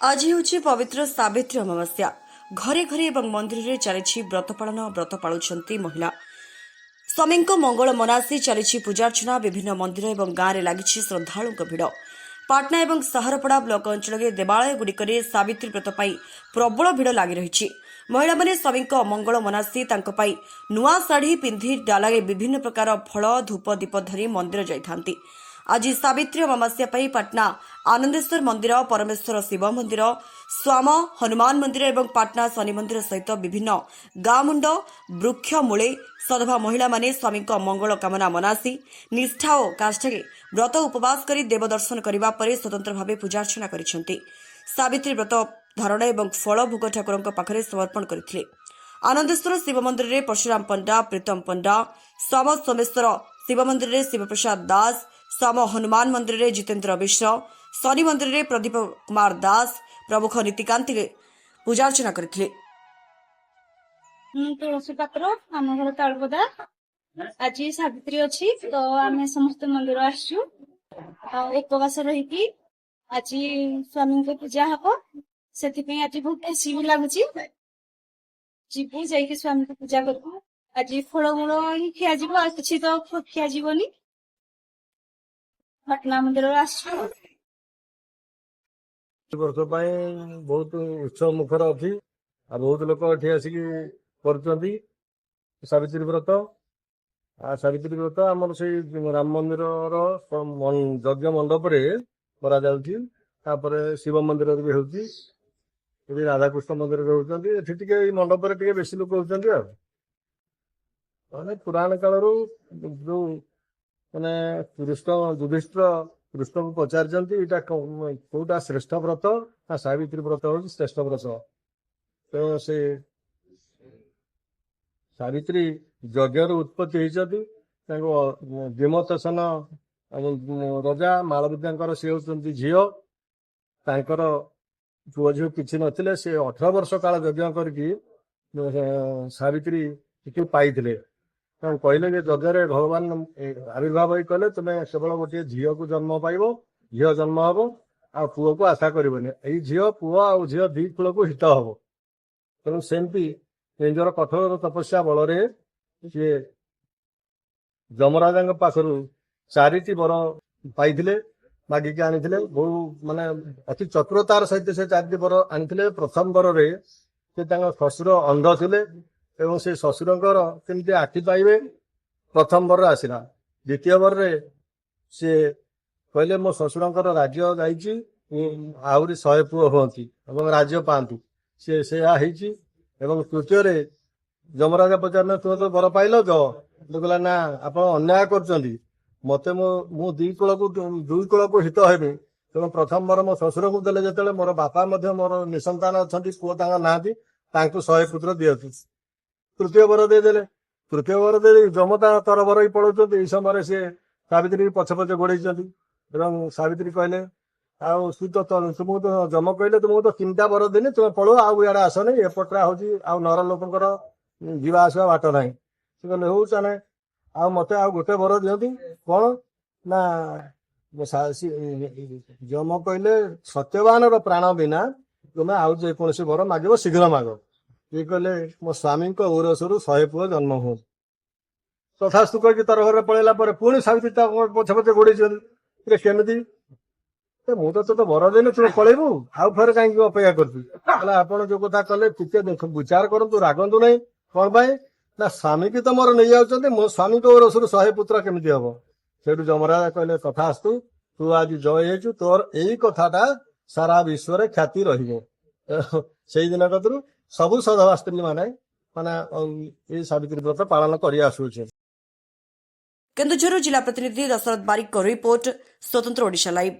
आज ହେଉଛି ପବିତ୍ର ସାବିତ୍ରୀ ଅମାବାସ୍ୟା। ଘରେ ଘରେ ଏବଂ ମନ୍ଦିରରେ ଚାଲିଛି ବ୍ରତ ପାଳନ। ବ୍ରତ ପାଳୁଛନ୍ତି ମହିଳା। ସ୍ୱାମୀଙ୍କ ମଙ୍ଗଳ ମନାସି ଚାଲିଛି ପୂଜାର୍ଚ୍ଚନା। ବିଭିନ୍ନ ମନ୍ଦିର ଏବଂ ଗାଁରେ ଲାଗିଛି ଶ୍ରଦ୍ଧାଳୁଙ୍କ ଭିଡ଼। ପାଟନା ଏବଂ ସାହାରପଡ଼ା ବ୍ଲକ ଅଞ୍ଚଳରେ ଦେବାଳୟଗୁଡ଼ିକରେ ସାବିତ୍ରୀ ବ୍ରତ ପାଇଁ ପ୍ରବଳ ଭିଡ଼ ଲାଗି ରହିଛି। ମହିଳାମାନେ ସ୍ୱାମୀଙ୍କ ମଙ୍ଗଳ ମନାସି ତାଙ୍କ ପାଇଁ ନୂଆ ଶାଢ଼ୀ ପିନ୍ଧି ଡାଲାରେ ବିଭିନ୍ନ ପ୍ରକାର ଫଳ ଧୂପ ଦୀପ ଧରି ମନ୍ଦିର ଯାଇଥାନ୍ତି। ଆଜି ସାବିତ୍ରୀ ଅମାବାସ୍ୟା ପାଇଁ ପାଟନା ଆନନ୍ଦେଶ୍ୱର ମନ୍ଦିର, ପରମେଶ୍ୱର ଶିବ ମନ୍ଦିର, ଶ୍ୟାମ ହନୁମାନ ମନ୍ଦିର ଏବଂ ପାଟନା ଶନି ମନ୍ଦିର ସହିତ ବିଭିନ୍ନ ଗାଁ ମୁଣ୍ଡ ବୃକ୍ଷ ମୂଳେ ସଧବା ମହିଳାମାନେ ସ୍ୱାମୀଙ୍କ ମଙ୍ଗଳ କାମନା ମନାସି ନିଷ୍ଠା ଓ କାଷ୍ଠାରେ ବ୍ରତ ଉପବାସ କରି ଦେବ ଦର୍ଶନ କରିବା ପରେ ସ୍ୱତନ୍ତ୍ର ଭାବେ ପୂଜାର୍ଚ୍ଚନା କରିଛନ୍ତି। ସାବିତ୍ରୀ ବ୍ରତ ଧାରଣ ଏବଂ ଫଳ ଭୋଗ ଠାକୁରଙ୍କ ପାଖରେ ସମର୍ପଣ କରିଥିଲେ। ଆନନ୍ଦେଶ୍ୱର ଶିବ ମନ୍ଦିରରେ ପରଶୁରାମ ପଣ୍ଡା, ପ୍ରୀତମ ପଣ୍ଡା, ଶ୍ୟାମ ସୋମେଶ୍ୱର ଶିବ ମନ୍ଦିରରେ ଶିବପ୍ରସାଦ ଦାସ, ଶ୍ୟାମ ହନୁମାନ ମନ୍ଦିରରେ ଜିତେନ୍ଦ୍ର ମିଶ୍ର, ଶନି ମନ୍ଦିରରେ ପ୍ରଦୀପ କୁମାର ଦାସ ପ୍ରମୁଖ ନୀତିକାନ୍ତିରେ ପୂଜାର୍ଚ୍ଚନା କରିଥିଲେ। ତୁଳସୀ ପାତ୍ର ଆମ ଘର ତାଳପଦା। ଆଜି ସାବିତ୍ରୀ ଅଛି ତ ଆମେ ସମସ୍ତେ ମନ୍ଦିର ଆସିଛୁ ଆଉ ଉପବାସ ରହିକି ଆଜି ସ୍ୱାମୀଙ୍କ ପୂଜା ହବ। ସେଥିପାଇଁ ଆଜି ବହୁତ ଖୁସି ବି ଲାଗୁଛି। ଯିବୁ ଯାଇକି ସ୍ୱାମୀଙ୍କୁ ପୂଜା କରିବୁ। ଆଜି ଫଳମୂଳ ହିଁ ଖିଆଯିବ, ଆଉ କିଛି ତ ଖିଆଯିବନି। ପାଟନା ମନ୍ଦିର ଆସିଛୁ। ବର୍ଷ ପାଇଁ ବହୁତ ଉତ୍ସବ ମୁଖର ଅଛି ଆଉ ବହୁତ ଲୋକ ଏଠି ଆସିକି କରୁଛନ୍ତି ସାବିତ୍ରୀ ବ୍ରତ। ସାବିତ୍ରୀ ବ୍ରତ ଆମର ସେଇ ରାମ ମନ୍ଦିରର ଯଜ୍ଞ ମଣ୍ଡପରେ କରାଯାଉଛି। ତାପରେ ଶିବ ମନ୍ଦିରରେ ବି ହେଉଛି, ଏଠି ରାଧାକୃଷ୍ଣ ମନ୍ଦିରରେ ରହୁଛନ୍ତି। ଏଠି ଟିକେ ଏଇ ମଣ୍ଡପରେ ଟିକେ ବେଶୀ ଲୋକ ହଉଛନ୍ତି ଆଉ। ମାନେ ପୁରାଣ କାଳରୁ ଯୋଉ ମାନେ ଯୁଧିଷ୍ଠିର କୃଷ୍ଣଙ୍କୁ ପଚାରିଛନ୍ତି ଏଇଟା କୋଉଟା ଶ୍ରେଷ୍ଠ ବ୍ରତ, ନା ସାବିତ୍ରୀ ବ୍ରତ ହଉଛି ଶ୍ରେଷ୍ଠ ବ୍ରତ। ତେଣୁ ସେ ସାବିତ୍ରୀ ଯଜ୍ଞରୁ ଉତ୍ପତ୍ତି ହେଇଛନ୍ତି। ତାଙ୍କୁ ବିମତସନ ରଜା ମାଳବିଦ୍ୟାଙ୍କର ସେ ହେଉଛନ୍ତି ଝିଅ। ତାଙ୍କର ପୁଅ ଝିଅ କିଛି ନଥିଲେ, ସେ 18 ବର୍ଷ କାଳ ଯଜ୍ଞ କରିକି ସାବିତ୍ରୀ ପାଇଥିଲେ। ତାଙ୍କୁ କହିଲେ ଯେ ଯଜ୍ଞରେ ଭଗବାନ ଆବିର୍ଭାବ ହେଇ କହିଲେ ତୁମେ କେବଳ ଗୋଟିଏ ଝିଅକୁ ଜନ୍ମ ପାଇବ, ଝିଅ ଜନ୍ମ ହବ, ଆଉ ପୁଅକୁ ଆଶା କରିବନି। ଏଇ ଝିଅ ପୁଅ ଆଉ ଝିଅ ଦି କୂଳକୁ ହିତ ହବ। ତେଣୁ ସେମିତି ନିଜର କଠୋର ତପସ୍ୟା ବଳରେ ସିଏ ଯମରାଜାଙ୍କ ପାଖରୁ 4ଟି ବର ପାଇଥିଲେ, ମାଗିକି ଆଣିଥିଲେ। ବହୁ ମାନେ ଅତି ଚତୁରତାର ସହିତ ସେ 4ଟି ବର ଆଣିଥିଲେ। ପ୍ରଥମ ବରରେ ସେ ତାଙ୍କ ଶ୍ୱଶୁର ଅନ୍ଧ ଥିଲେ ଏବଂ ସେ ଶ୍ୱଶୁରଙ୍କର କେମିତି ଆଖି ପାଇବେ, ପ୍ରଥମ ବରରେ ଆସିଲା। ଦ୍ୱିତୀୟ ବରରେ ସିଏ କହିଲେ ମୋ ଶ୍ୱଶୁରଙ୍କର ରାଜ୍ୟ ଯାଇଛି, ଆହୁରି 100 ପୁଅ ହୁଅନ୍ତି ଏବଂ ରାଜ୍ୟ ପାଆନ୍ତୁ, ସିଏ ସେୟା ହେଇଛି। ଏବଂ ତୃତୀୟରେ ଯମରାଜା ପଚାରିଲେ ତୁମେ ତ ବର ପାଇଲ ଯ କହିଲା ନା ଆପଣ ଅନ୍ୟାୟ କରୁଛନ୍ତି, ମତେ ମୁଁ ଦୁଇ କୂଳକୁ ହିତ ହେବି। ତେଣୁ ପ୍ରଥମ ବର ମୋ ଶ୍ୱଶୁରଙ୍କୁ ଦେଲେ, ଯେତେବେଳେ ମୋର ବାପା ମଧ୍ୟ ମୋର ନିସନ୍ତାନ ଅଛନ୍ତି, ପୁଅ ତାଙ୍କ ନାହାନ୍ତି, ତାଙ୍କୁ 100 ପୁତ୍ର ଦିଅନ୍ତୁ। ତୃତୀୟ ବର ଦେଇଦେଲେ। ତୃତୀୟ ବର ଦେଇ ଯମତା ତରବର ହେଇ ପଳାଉଛନ୍ତି। ଏଇ ସମୟରେ ସିଏ ସାବିତ୍ରୀ ପଛେ ପଛେ ଗୋଡେଇଛନ୍ତି ଏବଂ ସାବିତ୍ରୀ କହିଲେ ଆଉ ତୁମକୁ ତ ଯମ କହିଲେ ତୁମକୁ ତ 3ଟା ବର ଦେନି, ତୁମେ ପଳୁଅ, ଆଉ ଇଆଡେ ଆସନି, ଏପଟରେ ହଉଛି ଆଉ ନର ଲୋକଙ୍କର ଯିବା ଆସିବା ବାଟ ନାହିଁ। ସେ କହିଲେ ହଉ ତାହେଲେ ଆଉ ମତେ ଆଉ ଗୋଟେ ବର ଦିଅନ୍ତୁ। କଣ ନା ଯମ କହିଲେ ସତ୍ୟବାନର ପ୍ରାଣ ବିନା ତୁମେ ଆଉ ଯେକୌଣସି ବର ମାଗିବ ଶୀଘ୍ର ମାଗ। ଇଏ କହିଲେ ମୋ ସ୍ୱାମୀଙ୍କ ଔରସରୁ 100 ପୁଅ ଜନ୍ମ ହୁଅନ୍ତୁ। ତଥାସ୍ତୁ କହିକି ତର ଘରେ ପଳେଇଲା ପରେ ପୁଣି ସାବିତ୍ରୀ ତା ପଛେ ପଛେ ଗୋଡେଇଛନ୍ତି। କେମିତି ମୁଁ ତ ତୋତେ ବର ଦେଇନି, ତୁ ପଳେଇବୁ, ଆଉ ଥରେ କାହିଁକି ଅପେକ୍ଷା କରୁଛୁ? ହେଲେ ଆପଣ ଯୋଉ କଥା କଲେ ଟିକେ ବିଚାର କରନ୍ତୁ, ରାଗନ୍ତୁ ନାହିଁ। କଣ ପାଇଁ ନା ସ୍ୱାମୀ କି ତ ମୋର ନେଇଯାଉଛନ୍ତି, ମୋ ସ୍ୱାମୀଙ୍କ ଔରସରୁ 100 ପୁତ୍ର କେମିତି ହବ? ସେଇଠୁ ଯମରାଜା କହିଲେ ତଥାସ୍ତୁ, ତୁ ଆଜି ଜୟ ହେଇଛୁ, ତୋର ଏଇ କଥାଟା ସାରା ବିଶ୍ୱରେ ଖ୍ୟାତି ରହିବ। ସେଇଦିନ କତରୁ ସବୁ ସଧବା ସ୍ତ୍ରୀ ମାନେ ଏଇ ସାବିତ୍ରୀ ବ୍ରତ ପାଳନ କରି ଆସୁଛେ। କେନ୍ଦୁଝର ଜିଲ୍ଲା ପ୍ରତିନିଧି ଦଶରଥ ବାରିକଙ୍କ ରିପୋର୍ଟ, ସ୍ୱତନ୍ତ୍ର ଓଡ଼ିଶା ଲାଇଭ୍।